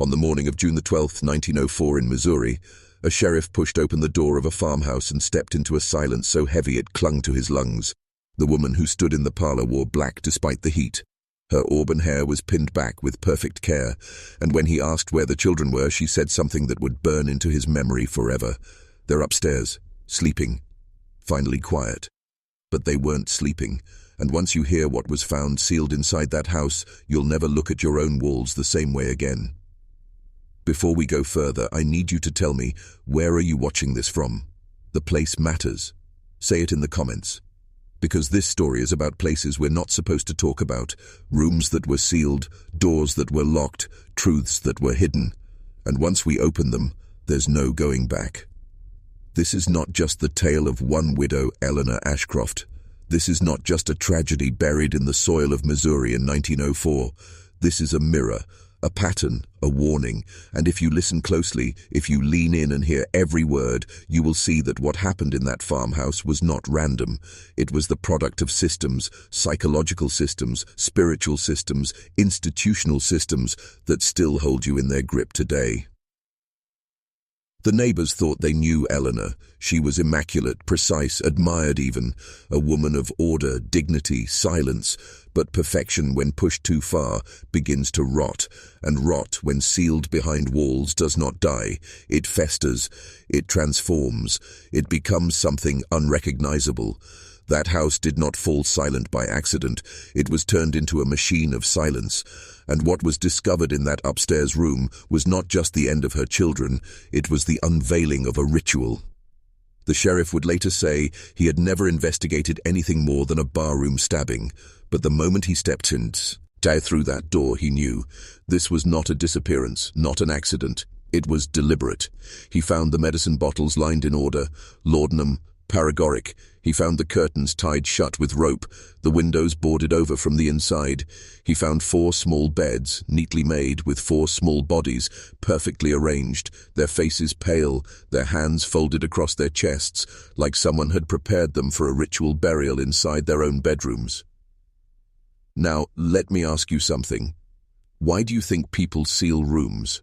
On the morning of June the 12th, 1904 in Missouri, a sheriff pushed open the door of a farmhouse and stepped into a silence so heavy it clung to his lungs. The woman who stood in the parlor wore black despite the heat. Her auburn hair was pinned back with perfect care, and when he asked where the children were, she said something that would burn into his memory forever. They're upstairs, sleeping. Finally quiet. But they weren't sleeping, and once you hear what was found sealed inside that house, you'll never look at your own walls the same way again. Before we go further, I need you to tell me, where are you watching this from? The place matters. Say it in the comments. Because this story is about places we're not supposed to talk about, rooms that were sealed, doors that were locked, truths that were hidden. And once we open them, there's no going back. This is not just the tale of one widow, Eleanor Ashcroft. This is not just a tragedy buried in the soil of Missouri in 1904. This is a mirror, a pattern, a warning, and if you listen closely, if you lean in and hear every word, you will see that what happened in that farmhouse was not random. It was the product of systems, psychological systems, spiritual systems, institutional systems that still hold you in their grip today. The neighbors thought they knew Eleanor. She was immaculate, precise, admired even, a woman of order, dignity, silence. But perfection, when pushed too far, begins to rot, and rot, when sealed behind walls, does not die. It festers, it transforms, it becomes something unrecognizable. That house did not fall silent by accident. It was turned into a machine of silence. And what was discovered in that upstairs room was not just the end of her children, it was the unveiling of a ritual. The sheriff would later say he had never investigated anything more than a barroom stabbing, but the moment he stepped in, through that door, he knew. This was not a disappearance, not an accident. It was deliberate. He found the medicine bottles lined in order, laudanum, paregoric. He found the curtains tied shut with rope, the windows boarded over from the inside. He found 4 small beds, neatly made, with 4 small bodies, perfectly arranged, their faces pale, their hands folded across their chests, like someone had prepared them for a ritual burial inside their own bedrooms. Now, let me ask you something. Why do you think people seal rooms?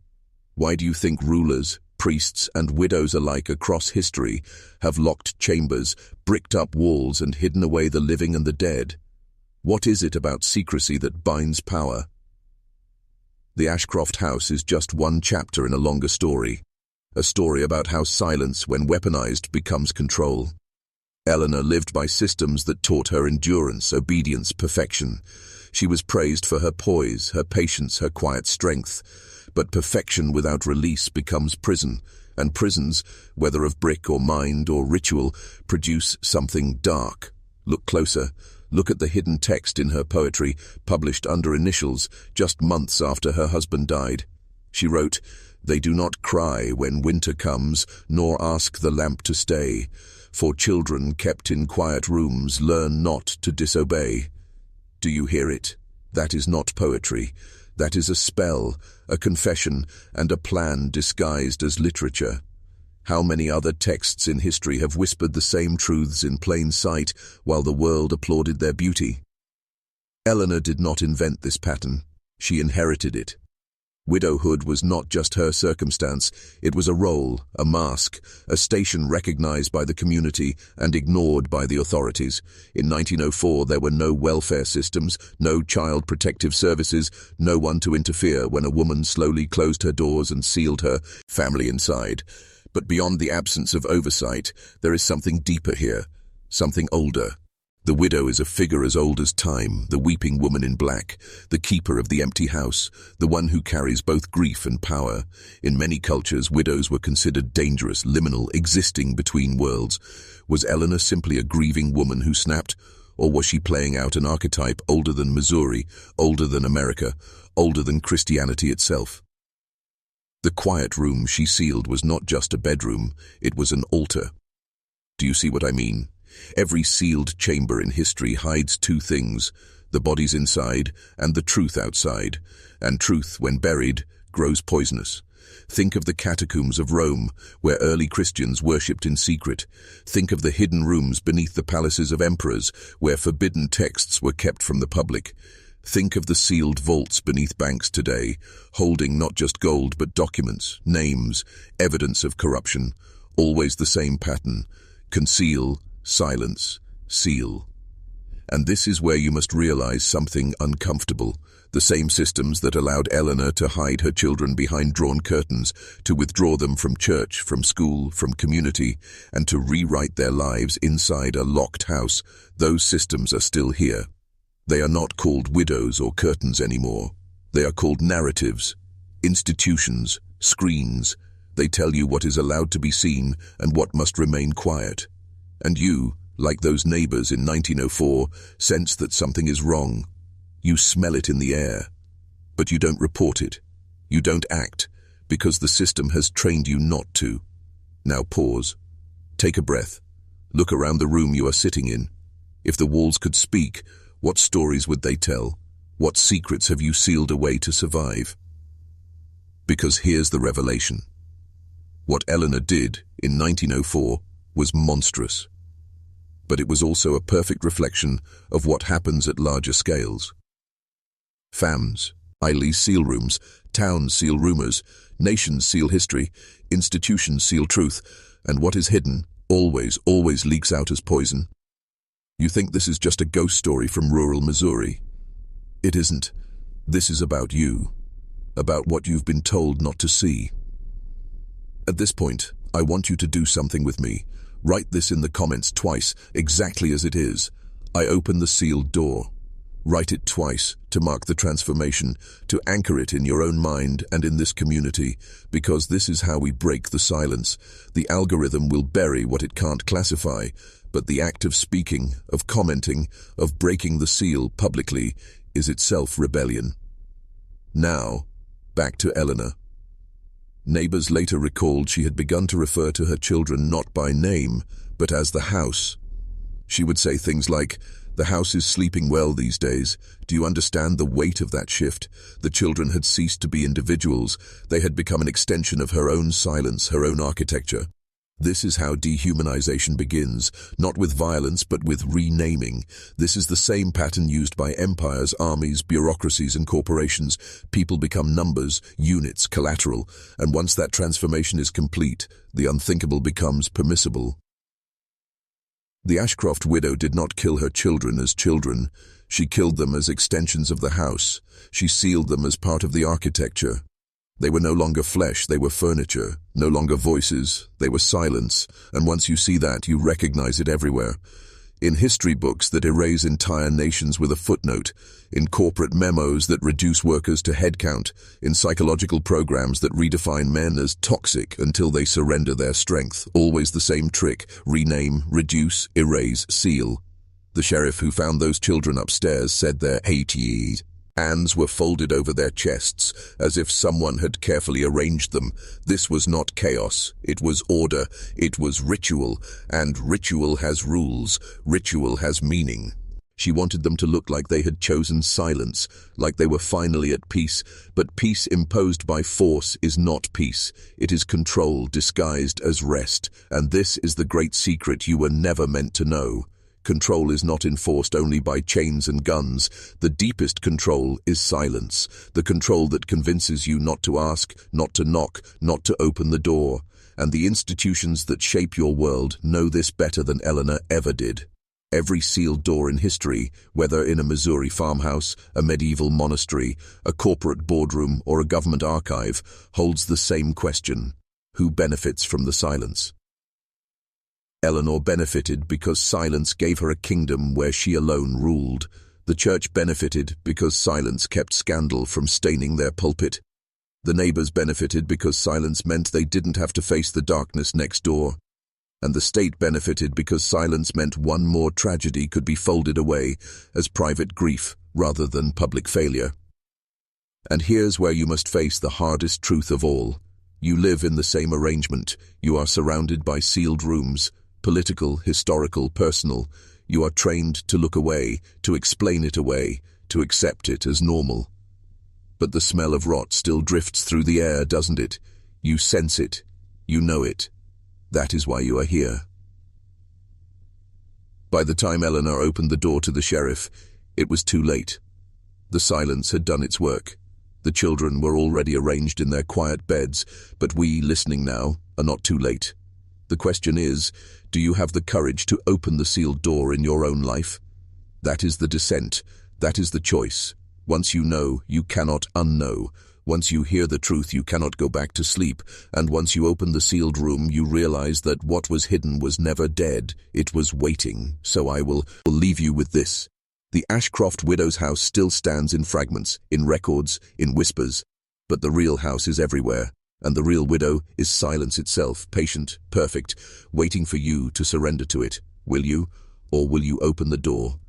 Why do you think rulers, priests and widows alike across history have locked chambers, bricked up walls and hidden away the living and the dead? What is it about secrecy that binds power? The Ashcroft house is just one chapter in a longer story. A story about how silence, when weaponized, becomes control. Eleanor lived by systems that taught her endurance, obedience, perfection. She was praised for her poise, her patience, her quiet strength. But perfection without release becomes prison, and prisons, whether of brick or mind or ritual, produce something dark. Look closer. Look at the hidden text in her poetry, published under initials just months after her husband died. She wrote, "They do not cry when winter comes, nor ask the lamp to stay. For children kept in quiet rooms learn not to disobey." Do you hear it? That is not poetry. That is a spell, a confession, and a plan disguised as literature. How many other texts in history have whispered the same truths in plain sight while the world applauded their beauty? Eleanor did not invent this pattern. She inherited it. Widowhood was not just her circumstance, it was a role, a mask, a station recognized by the community and ignored by the authorities. In 1904, there were no welfare systems, no child protective services, no one to interfere when a woman slowly closed her doors and sealed her family inside. But beyond the absence of oversight, there is something deeper here, something older. The widow is a figure as old as time, the weeping woman in black, the keeper of the empty house, the one who carries both grief and power. In many cultures, widows were considered dangerous, liminal, existing between worlds. Was Eleanor simply a grieving woman who snapped, or was she playing out an archetype older than Missouri, older than America, older than Christianity itself? The quiet room she sealed was not just a bedroom, it was an altar. Do you see what I mean? Every sealed chamber in history hides 2 things, the bodies inside and the truth outside, and truth, when buried, grows poisonous. Think of the catacombs of Rome, where early Christians worshipped in secret. Think of the hidden rooms beneath the palaces of emperors, where forbidden texts were kept from the public. Think of the sealed vaults beneath banks today, holding not just gold but documents, names, evidence of corruption. Always the same pattern: conceal, silence, seal. And this is where you must realize something uncomfortable. The same systems that allowed Eleanor to hide her children behind drawn curtains, to withdraw them from church, from school, from community, and to rewrite their lives inside a locked house, those systems are still here. They are not called widows or curtains anymore. They are called narratives, institutions, screens. They tell you what is allowed to be seen and what must remain quiet. And you, like those neighbors in 1904, sense that something is wrong. You smell it in the air, but you don't report it. You don't act, because the system has trained you not to. Now pause. Take a breath. Look around the room you are sitting in. If the walls could speak, what stories would they tell? What secrets have you sealed away to survive? Because here's the revelation. What Eleanor did in 1904 was monstrous. But it was also a perfect reflection of what happens at larger scales. Fams, Ilees seal rooms, towns seal rumors, nations seal history, institutions seal truth, and what is hidden always leaks out as poison. You think this is just a ghost story from rural Missouri? It isn't. This is about you, about what you've been told not to see. At this point, I want you to do something with me. Write this in the comments twice, exactly as it is. I open the sealed door. Write it twice to mark the transformation, to anchor it in your own mind and in this community, because this is how we break the silence. The algorithm will bury what it can't classify, but the act of speaking, of commenting, of breaking the seal publicly is itself rebellion. Now, back to Eleanor. Neighbors later recalled she had begun to refer to her children not by name, but as the house. She would say things like, "The house is sleeping well these days. Do you understand the weight of that shift?" The children had ceased to be individuals. They had become an extension of her own silence, her own architecture. This is how dehumanization begins, not with violence but with renaming. This is the same pattern used by empires, armies, bureaucracies and corporations. People become numbers, units, collateral, and once that transformation is complete, the unthinkable becomes permissible. The Ashcroft widow did not kill her children as children. She killed them as extensions of the house. She sealed them as part of the architecture. They were no longer flesh, they were furniture. No longer voices, they were silence. And once you see that, you recognize it everywhere. In history books that erase entire nations with a footnote, in corporate memos that reduce workers to headcount, in psychological programs that redefine men as toxic until they surrender their strength. Always the same trick: rename, reduce, erase, seal. The sheriff who found those children upstairs said their hated hands were folded over their chests, as if someone had carefully arranged them. This was not chaos, it was order, it was ritual, and ritual has rules, ritual has meaning. She wanted them to look like they had chosen silence, like they were finally at peace, but peace imposed by force is not peace. It is control disguised as rest, and this is the great secret you were never meant to know. Control is not enforced only by chains and guns. The deepest control is silence, the control that convinces you not to ask, not to knock, not to open the door. And the institutions that shape your world know this better than Eleanor ever did. Every sealed door in history, whether in a Missouri farmhouse, a medieval monastery, a corporate boardroom, or a government archive, holds the same question: who benefits from the silence? Eleanor benefited because silence gave her a kingdom where she alone ruled. The church benefited because silence kept scandal from staining their pulpit. The neighbors benefited because silence meant they didn't have to face the darkness next door. And the state benefited because silence meant one more tragedy could be folded away as private grief rather than public failure. And here's where you must face the hardest truth of all. You live in the same arrangement. You are surrounded by sealed rooms. Political, historical, personal. You are trained to look away, to explain it away, to accept it as normal. But the smell of rot still drifts through the air, doesn't it? You sense it. You know it. That is why you are here. By the time Eleanor opened the door to the sheriff, it was too late. The silence had done its work. The children were already arranged in their quiet beds, but we, listening now, are not too late. The question is, do you have the courage to open the sealed door in your own life? That is the descent. That is the choice. Once you know, you cannot unknow. Once you hear the truth, you cannot go back to sleep. And once you open the sealed room, you realize that what was hidden was never dead. It was waiting. So I will leave you with this. The Ashcroft widow's house still stands in fragments, in records, in whispers. But the real house is everywhere. And the real widow is silence itself, patient, perfect, waiting for you to surrender to it. Will you? Or will you open the door?